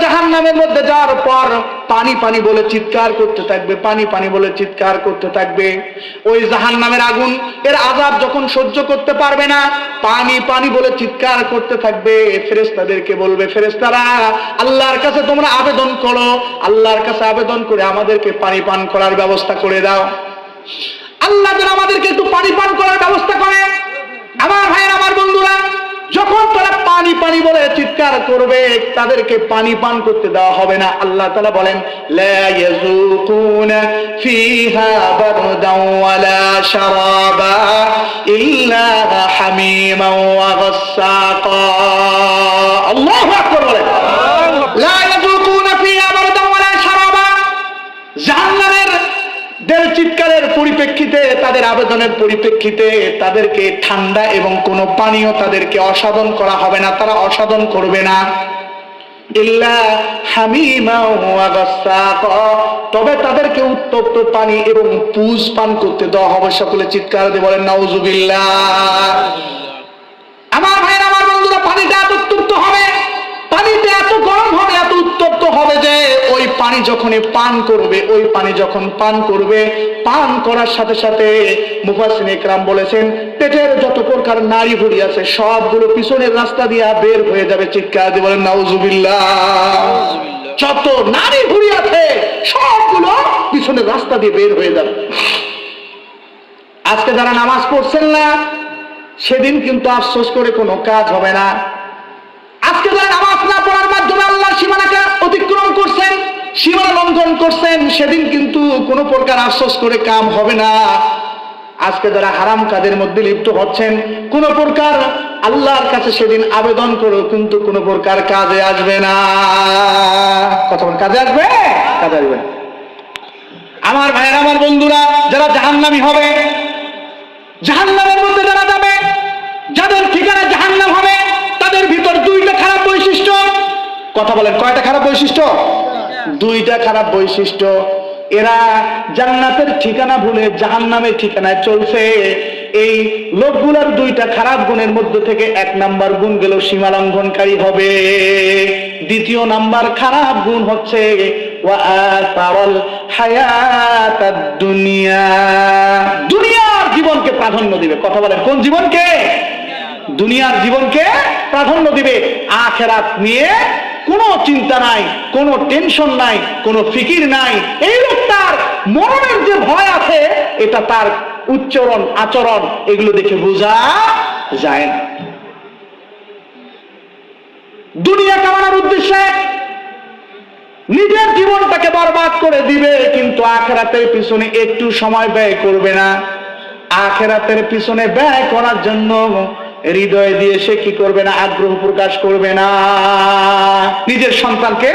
জাহান্নামের মধ্যে যাওয়ার পর পানি পানি বলে চিৎকার করতে থাকবে, পানি পানি বলে চিৎকার করতে থাকবে। ওই জাহান্নামের আগুন এর আযাব যখন সহ্য করতে পারবে না, পানি পানি বলে চিৎকার করতে থাকবে। ফেরেশতাদেরকে বলবে, ফেরেশতারা আল্লাহর কাছে তোমরা আবেদন করো, আল্লাহর কাছে আবেদন করে আমাদেরকে পানি পান করার ব্যবস্থা করে দাও। আল্লাহ যেন আমাদেরকে একটু পানি পান করার ব্যবস্থা করে। আমার ভাইয়ের, আমার বন্ধুরা, যখন তারা পানি পানি বলে চিৎকার করবে, তাদেরকে পানি পান করতে দেওয়া হবে না। আল্লাহ তাআলা বলেন, লা ইয়াযুকুনা ফিহা বারদান ওয়ালা শারাবা ইল্লা হামিমান ওয়া গাসসাকা। আল্লাহু আকবার বলেন, লা ইয়াযুকুনা ফিহা বারদান ওয়ালা শারাবা। জাহান্নামের দের চিৎকারের পরিপ্রেক্ষিতে, তাদের আবেদনের পরিপ্রেক্ষিতে তাদেরকে ঠান্ডা এবং কোনো পানীয় তাদেরকে অসাধন করা হবে না, তারা অসাধন করবে না। ইল্লা হামিমা ওয়া গাসসাকা, তবে তাদেরকে উত্তপ্ত পানি এবং পুষ পান করতে দেওয়া হবে। সকলে চিৎকার দিয়ে বলেন নাউজুবিল্লাহ। আমার ভাইরা, আমার বন্ধুরা, পানিটা এত উত্তপ্ত হবে, পানিটা এত গরম হবে, এত উত্তপ্ত হবে যে ওই পানি যখনই পান করবে, ওই পানি যখন পান করবে, পান করার সাথে সাথে মুফাসসিরিন ইকরাম বলেছেন পেটের যত প্রকার নাড়ি ভুঁড়ি আছে সবগুলো পিছনের রাস্তা দিয়ে বের হয়ে যাবে। চিৎকার দিয়ে বলেন নাউজুবিল্লাহ। যত নাড়ি ভুঁড়ি আছে সবগুলো পিছনের রাস্তা দিয়ে বের হয়ে যাবে। আজকে যারা নামাজ পড়ছেন না, সেদিন কিন্তু আফসোস করে কোনো কাজ হবে না। আজকে যারা নামাজ না পড়ার মাধ্যমে আল্লাহর সীমানাকে অতিক্রম করছেন, সীমানা লঙ্ঘন করছেন, সেদিন কিন্তু কোনো প্রকার আফসোস করে কাম হবে না। আজকে যারা হারাম কাজের মধ্যে লিপ্ত হচ্ছেন, কোনো প্রকার আল্লাহর কাছে সেদিন আবেদন করো, কিন্তু কোনো প্রকার কাজে আসবে না। কথা বলেন, কাজে আসবে? কাজে আসবে না। আমার ভাইয়েরা, আমার বন্ধুরা, যারা জাহান্নামী হবে, জাহান্নামের মধ্যে যারা যাবে, যাদের ঠিকানা জাহান্নাম হবে, তাদের ভিতর দুইটা খারাপ বৈশিষ্ট্য। কথা বলেন, কয়টা খারাপ বৈশিষ্ট্য? দুইটা খারাপ বৈশিষ্ট্য। এরা জান্নাতের ঠিকানা ভুলে জাহান্নামের ঠিকানায় চলছে। এই লোকগুলোর দুইটা খারাপ গুণের মধ্যে থেকে এক নাম্বার গুণ গেল সীমা লঙ্ঘনকারী হবে। দ্বিতীয় নাম্বার খারাপ গুণ হচ্ছে ওয়া আতারাল হায়াতাদ দুনিয়া, দুনিয়ার জীবনকে প্রাধান্য দিবে। কথা বলেন, কোন জীবনকে? দুনিয়ার জীবনকে প্রাধান্য দিবে। আখিরাত নিয়ে কোনো চিন্তা নাই, কোনো টেনশন নাই, কোনো ফিকির নাই। এই লোকটার মরণের যে ভয় আছে, এটা তার উচ্চারণ আচরণ এগুলো দেখে বোঝা যায় না। দুনিয়া কামানোর উদ্দেশ্যে নিজের জীবনটাকে বরবাদ করে দিবে, কিন্তু আখিরাতের পিছনে একটু সময় ব্যয় করবে না। আখিরাতের পিছনে ব্যয় করার জন্য হৃদয় দিয়ে সে কি করবে না? আগ্রহ প্রকাশ করবে না। নিজের সন্তানকে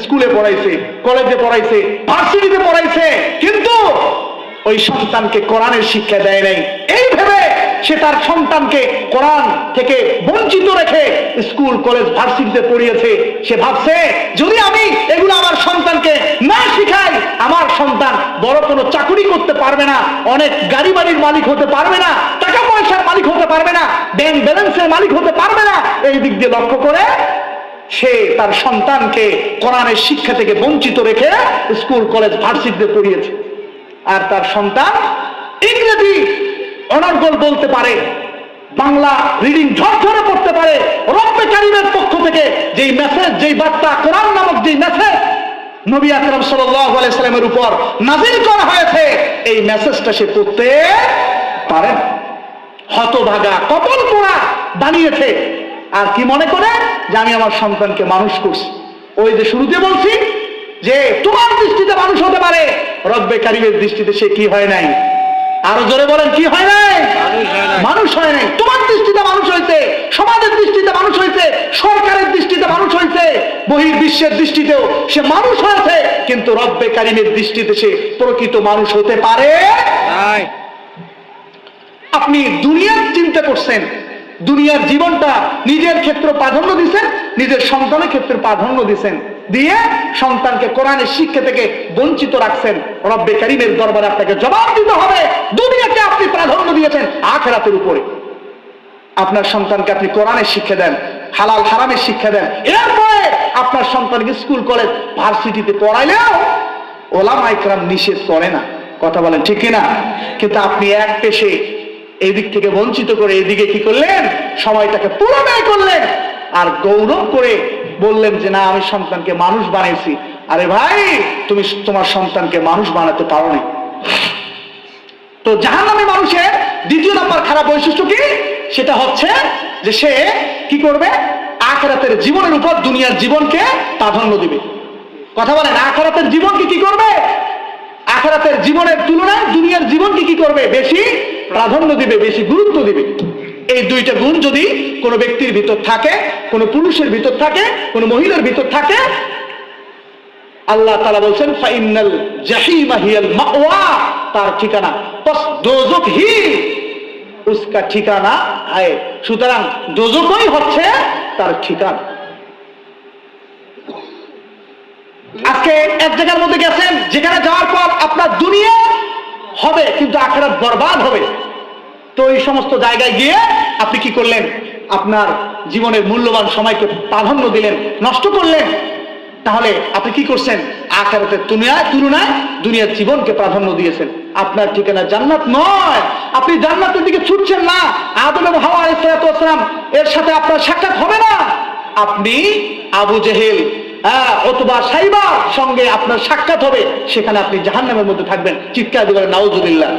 স্কুলে পড়াইছে, কলেজে পড়াইছে, ভার্সিটিতে পড়াইছে, কিন্তু ওই সন্তানকে কোরআনের শিক্ষা দেয় নাই। এই ভেবে সে তার সন্তানকে কোরআন থেকে বঞ্চিত রেখে স্কুল কলেজ ভার্সিটিতে পড়িয়েছে। সে ভাবছে যদি আমি এগুলো আমার সন্তানকে না শিখাই, আমার সন্তান বড় কোনো চাকরি করতে পারবে না, অনেক গাড়ি বাড়ির মালিক হতে পারবে না, টাকা পয়সার মালিক হতে পারবে না, ব্যাংক ব্যালেন্সের মালিক হতে পারবে না। এই দিক দিয়ে লক্ষ্য করে সে তার সন্তানকে কোরআনের শিক্ষা থেকে বঞ্চিত রেখে স্কুল কলেজ ভার্সিটিতে পড়িয়েছে। আর তার সন্তান ইংরেজি অনর্গল বলতে পারে, বাংলা রিডিং ঝরঝরে পড়তে পারে। রব্বে কারীমের পক্ষ থেকে যেই মেসেজ, যেই বার্তা, কোরআন নামক যেই মেসেজ নবী আকরাম সাল্লাল্লাহু আলাইহি সাল্লামের উপর নাযিল করা হয়েছে, এই মেসেজটা সে পড়তে পারে না। হতভাগা, কপাল পোড়া বানিয়েছে। আর কি মনে করে যে আমি আমার সন্তানকে মানুষ করছি। ওই যে শুরুতে বলছি যে তোমার দৃষ্টিতে মানুষ হতে পারে, রব্বে কারীমের দৃষ্টিতে সে কি হয় নাই? আরো জোরে বলেন, কি হয় নাই? মানুষ হয় নাই। তোমার দৃষ্টিতে মানুষ হয়েছে, সমাজের দৃষ্টিতে মানুষ হয়েছে, সরকারের দৃষ্টিতে মানুষ হয়েছে, বহির্বিশ্বের দৃষ্টিতেও সে মানুষ হয়েছে, কিন্তু রব্বে কারীমের দৃষ্টিতে সে প্রকৃত মানুষ হতে পারে নাই। আপনি দুনিয়ার চিন্তা করছেন, দুনিয়ার জীবনটা নিজের ক্ষেত্রে প্রাধান্য দিচ্ছেন, নিজের সন্তানের ক্ষেত্রে প্রাধান্য দিচ্ছেন, দিয়ে সন্তানকে কোরআনের শিক্ষা থেকে বঞ্চিত রাখছেন। রব্বে কারীমের দরবারে আপনাকে জবাব দিতে হবে। দুনিয়াকে আপনি প্রাধান্য দিয়েছেন আখিরাতের উপরে। আপনার সন্তানকে আপনি কোরআনের শিক্ষা দেন, হালাল হারামের শিক্ষা দেন, এরপরে আপনার সন্তানকে স্কুল কলেজ ভার্সিটিতে পড়াইলেও ওলামা ইকরাম নিষেধ করে না। কথা বলেন ঠিক কিনা? কিন্তু আপনি এক পেশে এদিক থেকে বঞ্চিত করে এদিকে কি করলেন, সময়টাকে পুরো ব্যয় করলেন আর গৌরব করে বললেন যে না আমি সন্তানকে মানুষ বানিয়েছি। আরে ভাই, তুমি তোমার সন্তানকে মানুষ বানাতে পারো না। তো জাহান্নামী মানুষের দ্বিতীয় নাম্বার খারাপ বৈশিষ্ট্য কি? সেটা হচ্ছে যে সে কি করবে, আখিরাতের জীবনের উপর দুনিয়ার জীবনকে প্রাধান্য দিবে। কথা বলেন, আখিরাতের জীবনকে কি করবে? আখিরাতের জীবনের তুলনায় দুনিয়ার জীবনকে কি করবে? বেশি প্রাধান্য দিবে, বেশি গুরুত্ব দিবে। এই দুইটা গুণ যদি কোনো ব্যক্তির ভিতর থাকে, কোনো পুরুষের ভিতর থাকে, কোনো মহিলার ভিতর থাকে, আল্লাহ তাআলা বলছেন ফাইনাল জাহিমা হিয়াল মাওয়া, তার ঠিকানা বাস দোজখ হি উসকা ঠিকানা है। সুতরাং দোজখই হচ্ছে তার ঠিকানা। আজকে এক জায়গার মধ্যে গেছেন যেখানে যাওয়ার পর আপনার দুনিয়া হবে কিন্তু আখিরাত বরবাদ হবে। তো এই সমস্ত জায়গায় গিয়ে আপনি কি করলেন? আপনার জীবনের মূল্যবান সময়কে প্রাধান্য দিলেন, নষ্ট করলেন। তাহলে আপনি কি করছেন? আখিরাতের তুলনায় দুনিয়ার জীবনকে প্রাধান্য দিয়েছেন। আপনার ঠিকানা জান্নাত নয়, আপনি জান্নাতের দিকে ছুটছেন না। আদম এবং হাওয়া আলাইহিস সালাম এর সাথে আপনার সাক্ষাৎ হবে না। আপনি আবু জেহেল, অথবা সাইবার সঙ্গে আপনার সাক্ষাৎ হবে, সেখানে আপনি জাহান্নামের মধ্যে থাকবেন। চিৎকার দিয়ে বলেন নাউজুবিল্লাহ।